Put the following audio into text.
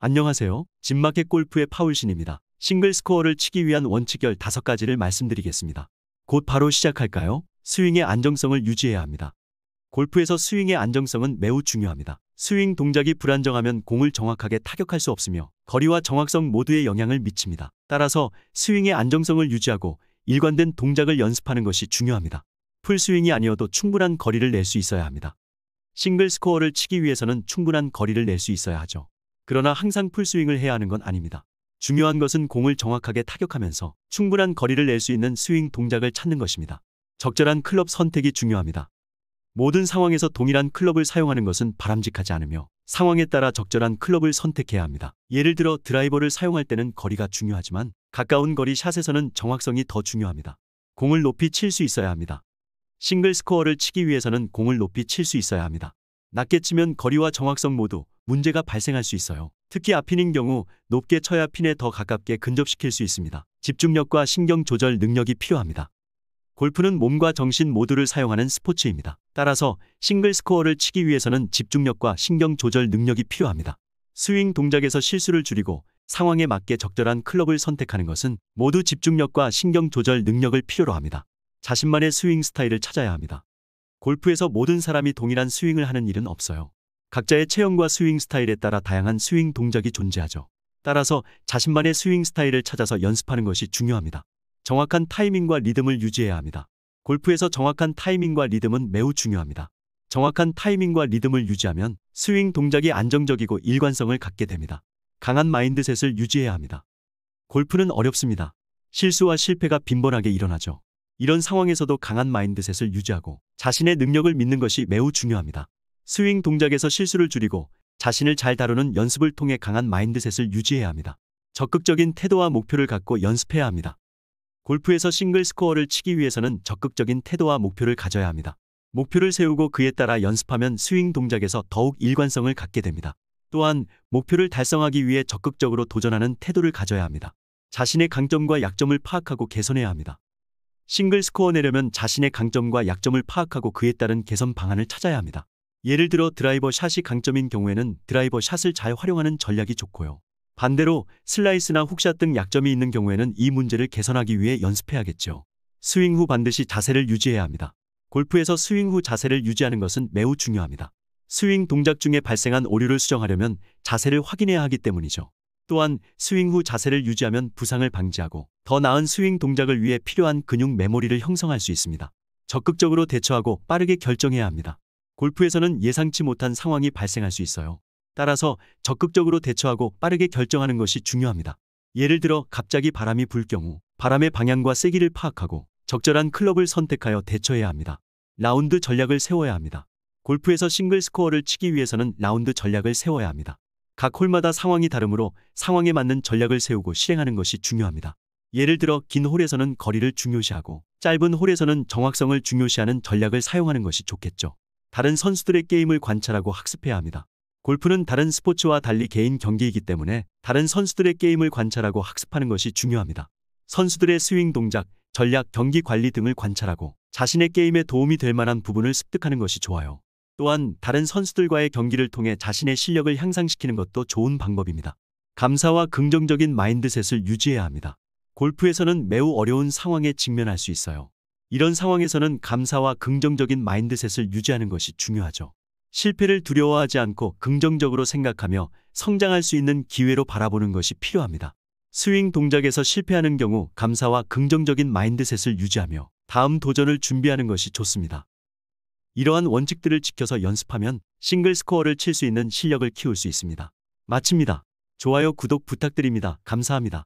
안녕하세요. 진마켓 골프의 파울신입니다. 싱글 스코어를 치기 위한 원칙 15가지를 말씀드리겠습니다. 곧 바로 시작할까요? 스윙의 안정성을 유지해야 합니다. 골프에서 스윙의 안정성은 매우 중요합니다. 스윙 동작이 불안정하면 공을 정확하게 타격할 수 없으며 거리와 정확성 모두에 영향을 미칩니다. 따라서 스윙의 안정성을 유지하고 일관된 동작을 연습하는 것이 중요합니다. 풀스윙이 아니어도 충분한 거리를 낼 수 있어야 합니다. 싱글 스코어를 치기 위해서는 충분한 거리를 낼 수 있어야 하죠. 그러나 항상 풀스윙을 해야 하는 건 아닙니다. 중요한 것은 공을 정확하게 타격하면서 충분한 거리를 낼 수 있는 스윙 동작을 찾는 것입니다. 적절한 클럽 선택이 중요합니다. 모든 상황에서 동일한 클럽을 사용하는 것은 바람직하지 않으며 상황에 따라 적절한 클럽을 선택해야 합니다. 예를 들어 드라이버를 사용할 때는 거리가 중요하지만 가까운 거리 샷에서는 정확성이 더 중요합니다. 공을 높이 칠 수 있어야 합니다. 싱글 스코어를 치기 위해서는 공을 높이 칠 수 있어야 합니다. 낮게 치면 거리와 정확성 모두 문제가 발생할 수 있어요. 특히 앞핀인 경우 높게 쳐야 핀에 더 가깝게 근접시킬 수 있습니다. 집중력과 신경 조절 능력이 필요합니다. 골프는 몸과 정신 모두를 사용하는 스포츠입니다. 따라서 싱글 스코어를 치기 위해서는 집중력과 신경 조절 능력이 필요합니다. 스윙 동작에서 실수를 줄이고 상황에 맞게 적절한 클럽을 선택하는 것은 모두 집중력과 신경 조절 능력을 필요로 합니다. 자신만의 스윙 스타일을 찾아야 합니다. 골프에서 모든 사람이 동일한 스윙을 하는 일은 없어요. 각자의 체형과 스윙 스타일에 따라 다양한 스윙 동작이 존재하죠. 따라서 자신만의 스윙 스타일을 찾아서 연습하는 것이 중요합니다. 정확한 타이밍과 리듬을 유지해야 합니다. 골프에서 정확한 타이밍과 리듬은 매우 중요합니다. 정확한 타이밍과 리듬을 유지하면 스윙 동작이 안정적이고 일관성을 갖게 됩니다. 강한 마인드셋을 유지해야 합니다. 골프는 어렵습니다. 실수와 실패가 빈번하게 일어나죠. 이런 상황에서도 강한 마인드셋을 유지하고 자신의 능력을 믿는 것이 매우 중요합니다. 스윙 동작에서 실수를 줄이고 자신을 잘 다루는 연습을 통해 강한 마인드셋을 유지해야 합니다. 적극적인 태도와 목표를 갖고 연습해야 합니다. 골프에서 싱글 스코어를 치기 위해서는 적극적인 태도와 목표를 가져야 합니다. 목표를 세우고 그에 따라 연습하면 스윙 동작에서 더욱 일관성을 갖게 됩니다. 또한 목표를 달성하기 위해 적극적으로 도전하는 태도를 가져야 합니다. 자신의 강점과 약점을 파악하고 개선해야 합니다. 싱글 스코어 내려면 자신의 강점과 약점을 파악하고 그에 따른 개선 방안을 찾아야 합니다. 예를 들어 드라이버 샷이 강점인 경우에는 드라이버 샷을 잘 활용하는 전략이 좋고요. 반대로 슬라이스나 훅샷 등 약점이 있는 경우에는 이 문제를 개선하기 위해 연습해야겠죠. 스윙 후 반드시 자세를 유지해야 합니다. 골프에서 스윙 후 자세를 유지하는 것은 매우 중요합니다. 스윙 동작 중에 발생한 오류를 수정하려면 자세를 확인해야 하기 때문이죠. 또한 스윙 후 자세를 유지하면 부상을 방지하고 더 나은 스윙 동작을 위해 필요한 근육 메모리를 형성할 수 있습니다. 적극적으로 대처하고 빠르게 결정해야 합니다. 골프에서는 예상치 못한 상황이 발생할 수 있어요. 따라서 적극적으로 대처하고 빠르게 결정하는 것이 중요합니다. 예를 들어 갑자기 바람이 불 경우 바람의 방향과 세기를 파악하고 적절한 클럽을 선택하여 대처해야 합니다. 라운드 전략을 세워야 합니다. 골프에서 싱글 스코어를 치기 위해서는 라운드 전략을 세워야 합니다. 각 홀마다 상황이 다르므로 상황에 맞는 전략을 세우고 실행하는 것이 중요합니다. 예를 들어 긴 홀에서는 거리를 중요시하고 짧은 홀에서는 정확성을 중요시하는 전략을 사용하는 것이 좋겠죠. 다른 선수들의 게임을 관찰하고 학습해야 합니다. 골프는 다른 스포츠와 달리 개인 경기이기 때문에 다른 선수들의 게임을 관찰하고 학습하는 것이 중요합니다. 선수들의 스윙 동작, 전략, 경기 관리 등을 관찰하고 자신의 게임에 도움이 될 만한 부분을 습득하는 것이 좋아요. 또한 다른 선수들과의 경기를 통해 자신의 실력을 향상시키는 것도 좋은 방법입니다. 감사와 긍정적인 마인드셋을 유지해야 합니다. 골프에서는 매우 어려운 상황에 직면할 수 있어요. 이런 상황에서는 감사와 긍정적인 마인드셋을 유지하는 것이 중요하죠. 실패를 두려워하지 않고 긍정적으로 생각하며 성장할 수 있는 기회로 바라보는 것이 필요합니다. 스윙 동작에서 실패하는 경우 감사와 긍정적인 마인드셋을 유지하며 다음 도전을 준비하는 것이 좋습니다. 이러한 원칙들을 지켜서 연습하면 싱글 스코어를 칠 수 있는 실력을 키울 수 있습니다. 마칩니다. 좋아요, 구독 부탁드립니다. 감사합니다.